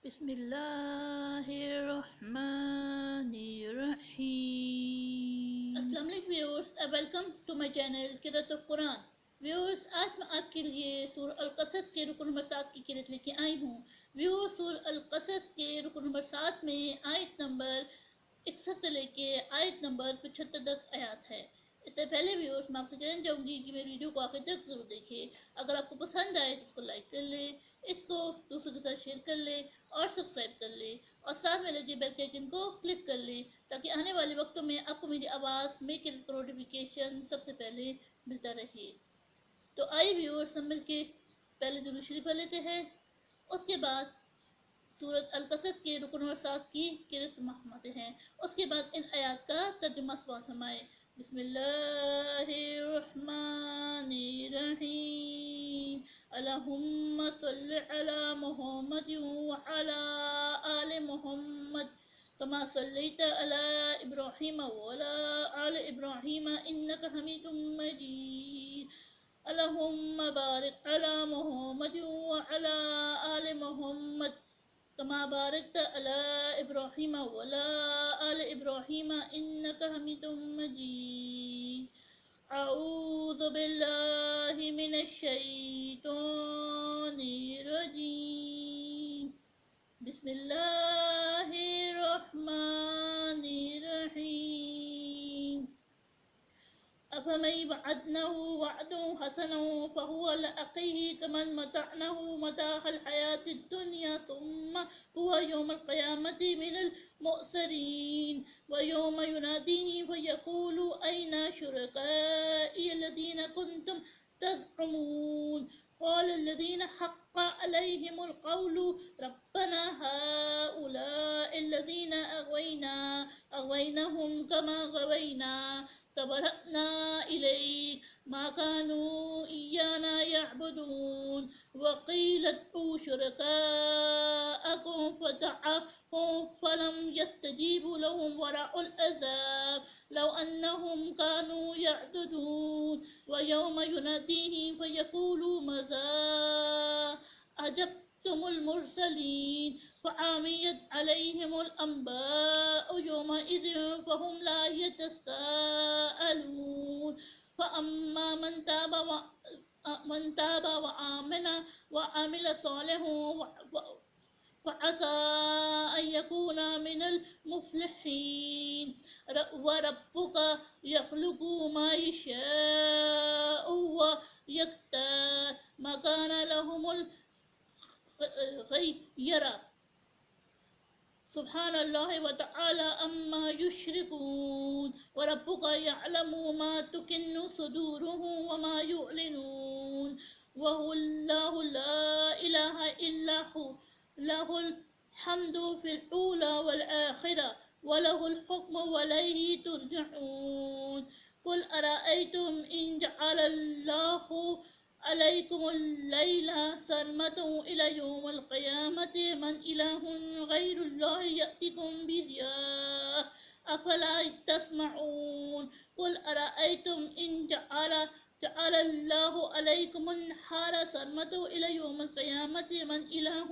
بسم اللہ الرحمن الرحیم۔ السلام علیکم viewers, welcome to my channel قرأت آف قرآن۔ ویورز، آج میں آپ کے لیے سورہ القصص کے رکن نمبر 7 کی قرأت لے کے آئی ہوں۔ ویورز، سورہ القصص کے رکن نمبر 7 میں آیت نمبر 61 سے لے کے آیت نمبر 75 تک آیات ہے۔ اس سے پہلے ویورز میں آپ سے کہنا چاہوں گی کہ میری ویڈیو کو آخر تک ضرور دیکھیں۔ اگر آپ کو پسند آئے تو اس کو لائک کر لیں، اس کو دوسروں کے ساتھ شیئر کر لیں اور سبسکرائب کر لیں، اور ساتھ میں لگے بیل کے آئیکن کو کلک کر لیں تاکہ آنے والے وقتوں میں آپ کو میری آواز میک اٹ نوٹیفیکیشن سب سے پہلے ملتا رہے۔ تو آئیے ویورز، ہم مل کے پہلے درود شریف پڑھ لیتے ہیں، اس کے بعد سورۃ القصص کے رکن نمبر 7 کی قرأت سماعت ہیں، اس کے بعد ان آیات کا ترجمہ سماعت فرمائیں۔ بسم اللہ الرحمن الرحیم۔ اللہم صلی علی محمد وعلی آل محمد کما صلیت علی ابراہیم وعلی آل ابراہیم انک حمید مجید۔ اللہم بارک علی محمد وعلی آل محمد کما بارکت علی ابراہیم وعلی آل ابراہیم انک حمید مجید۔ اعوذ باللہ من الشیطان الرجیم۔ بسم اللہ الرحمن الرحیم۔ أفمن وعدناه وعدا حسنا فهو لاقيه كمن متعناه متاع الحياة الدنيا ثم هو يوم القيامة من المخسرين ويوم يناديهم فيقول أين شركائي الذين كنتم تزعمون قال الذين حق عليهم القول ربنا هؤلاء الذين أغويناهم كما غوينا تبرأنا إليك ما كانوا إيانا يعبدون وقيل ادعوا شركاءكم فدعوهم فلم يستجيبوا لهم ورأوا العذاب لو أنهم كانوا يعتدون ويوم يناديهم فيقول ماذا أجبتم المرسلين فعميت عليهم الأنباء يومئذ فهم لا يتساءلون فأما من تاب وآمن وعمل صالحا فعسى أن يكون من المفلحين وربك يخلق ما يشاء ويختار ما كان لهم الخيرة سبحان الله وتعالى عما يشركون وربك يعلم ما تكن صدورهم وما يعلنون وهو الله لا إله إلا هو له الحمد في الأولى والآخرة وله الحكم وإليه ترجعون قل أرأيتم إن جعل الله عليكم الليل سرمدا إلى يوم القيامة من إله غير الله يأتيكم بضياء أفلا تسمعون قل أرأيتم إن جعل الله عليكم النهار سرمدا إلى يوم القيامة من إله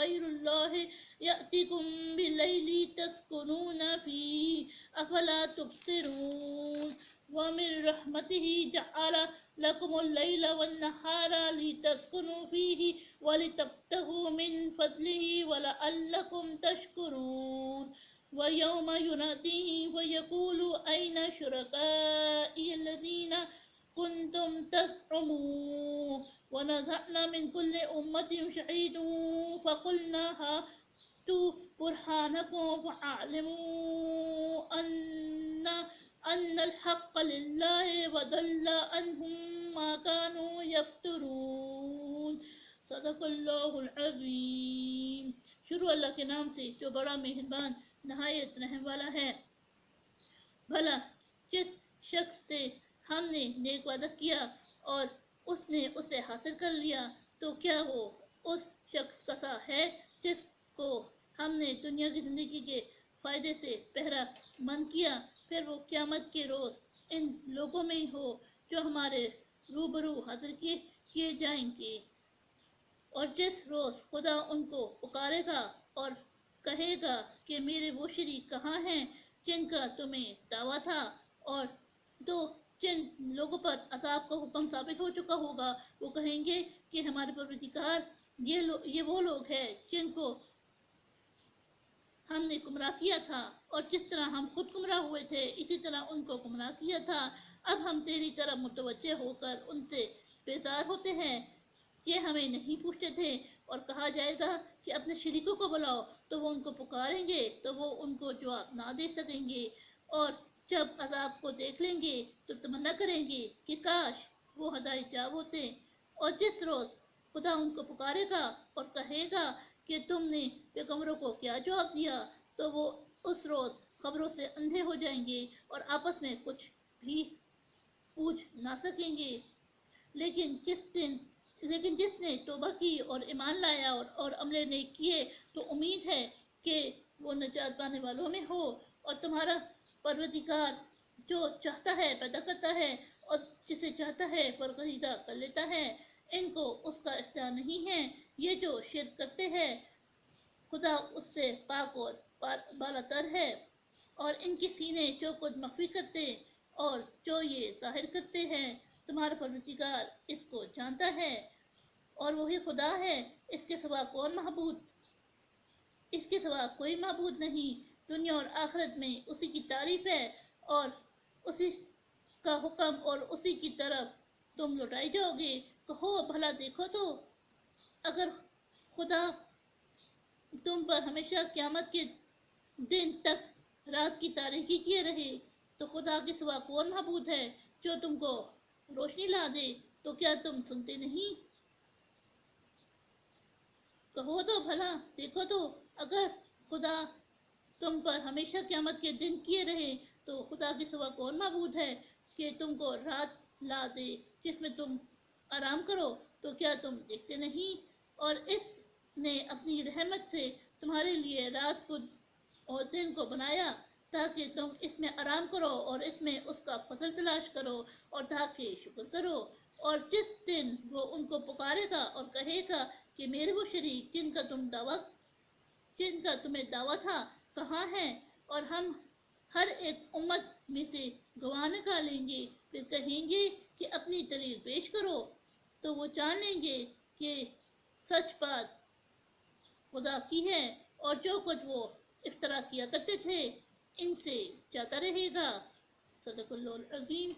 غير الله يأتيكم بالليل تسكنون فيه أفلا تبصرون ومن رحمته جعل لكم الليل والنهار لتسكنوا فيه ولتبتغوا من فضله ولعلكم تشكرون ويوم يناديهم ويقول أين شركائي الذين كنتم تزعمون ونزعنا من كل أمة شهيدا فقلنا هاتوا برهانكم فاعلموا أن الحق لله وضل عنهم ما كانوا يفترون صدق اللہ العظیم۔ شروع اللہ کے نام سے جو بڑا مہربان نہایت رحم والا ہے۔ بھلا جس شخص سے ہم نے نیک وعدہ کیا اور اس نے اسے حاصل کر لیا، تو کیا وہ اس شخص کا سا ہے جس کو ہم نے دنیا کی زندگی کے فائدے سے بہرہ مند کیا، پھر وہ قیامت کے روز ان لوگوں میں ہی ہو جو ہمارے روبرو حاضر کیے جائیں گے، اور جس روز خدا ان کو پکارے گا اور کہے گا کہ میرے وہ شریک کہاں ہیں جن کا تمہیں دعویٰ تھا، اور تو جن لوگوں پر عذاب کا حکم ثابت ہو چکا ہوگا وہ کہیں گے کہ ہمارے پروردگار یہ وہ لوگ ہیں جن کو ہم نے گمراہ کیا تھا، اور جس طرح ہم خود گمراہ ہوئے تھے اسی طرح ان کو گمراہ کیا تھا۔ اب ہم تیری طرف متوجہ ہو کر ان سے بیزار ہوتے ہیں، یہ ہمیں نہیں پوچھتے تھے۔ اور کہا جائے گا کہ اپنے شریکوں کو بلاؤ، تو وہ ان کو پکاریں گے تو وہ ان کو جواب نہ دے سکیں گے، اور جب عذاب کو دیکھ لیں گے تو تمنا کریں گے کہ کاش وہ ہدایت یاب ہوتے۔ اور جس روز خدا ان کو پکارے گا اور کہے گا کہ تم نے پیغمبروں کو کیا جواب دیا، تو وہ اس روز خبروں سے اندھے ہو جائیں گے اور آپس میں کچھ بھی پوچھ نہ سکیں گے۔ لیکن جس نے توبہ کی اور ایمان لایا اور عمل نیک کیے تو امید ہے کہ وہ نجات پانے والوں میں ہو۔ اور تمہارا پروردگار جو چاہتا ہے پیدا کرتا ہے اور جسے چاہتا ہے برگزیدہ کر لیتا ہے، ان کو اس کا اختیار نہیں ہے۔ یہ جو شرک کرتے ہیں خدا اس سے پاک اور بالاتر ہے، اور ان کے سینے جو کچھ مخفی کرتے اور جو یہ ظاہر کرتے ہیں تمہارا پروردگار اس کو جانتا ہے، اور وہی خدا ہے، اس کے سوا کوئی معبود نہیں۔ دنیا اور آخرت میں اسی کی تعریف ہے، اور اسی کا حکم اور اسی کی طرف تم لوٹائے جاؤ گے۔ کہو بھلا دیکھو تو، اگر خدا تم پر ہمیشہ قیامت کے دن تک رات کی تاریکی کیے رہے، تو خدا کے سوا کون معبود ہے جو تم کو روشنی لا دے؟ تو کیا تم سنتے نہیں؟ کہو تو بھلا دیکھو تو، اگر خدا تم پر ہمیشہ قیامت کے دن کیے رہے تو خدا کے سوا کون معبود ہے کہ تم کو رات لا دے جس میں تم آرام کرو؟ تو کیا تم دیکھتے نہیں؟ اور اس نے اپنی رحمت سے تمہارے لیے رات کو اور دن کو بنایا تاکہ تم اس میں آرام کرو اور اس میں اس کا فضل تلاش کرو اور تاکہ شکر کرو۔ اور جس دن وہ ان کو پکارے گا اور کہے گا کہ میرے وہ شریک جن کا تمہیں دعویٰ تھا کہاں ہیں، اور ہم ہر ایک امت میں سے گواہ نکالیں گے، پھر کہیں گے کہ اپنی دلیل پیش کرو، تو وہ جان لیں گے کہ سچ بات خدا کی ہے، اور جو کچھ وہ افترا کیا کرتے تھے ان سے جاتا رہے گا۔ صدق اللہ العظیم۔